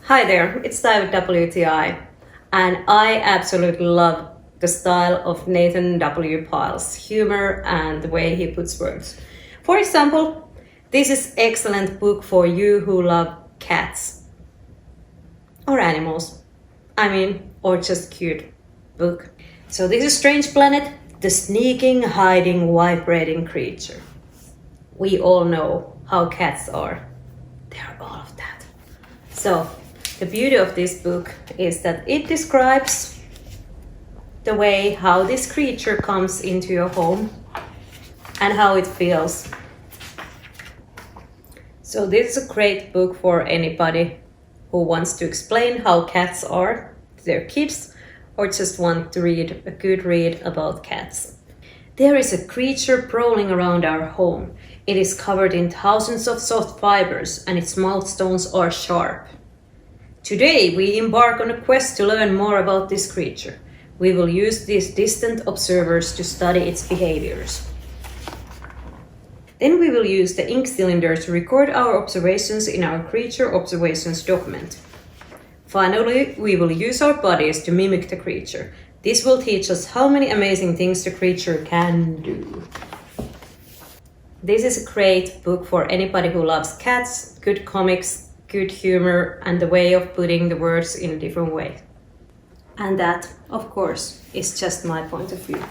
Hi there, it's David WTI, and I absolutely love the style of Nathan W. Pyle's humor and the way he puts words. For example, this is excellent book for you who love cats or animals. Or just cute book. So this is Strange Planet, the sneaking, hiding, vibrating creature. We all know how cats are. They're all of that. So the beauty of this book is that it describes the way how this creature comes into your home and how it feels. So this is a great book for anybody who wants to explain how cats are to their kids or just want to read a good read about cats. There is a creature prowling around our home. It is covered in thousands of soft fibers and its milestones are sharp. Today we embark on a quest to learn more about this creature. We will use these distant observers to study its behaviors. Then we will use the ink cylinder to record our observations in our creature observations document. Finally, we will use our bodies to mimic the creature. This will teach us how many amazing things the creature can do. This is a great book for anybody who loves cats, good comics, good humor, and the way of putting the words in a different way. And that, of course, is just my point of view.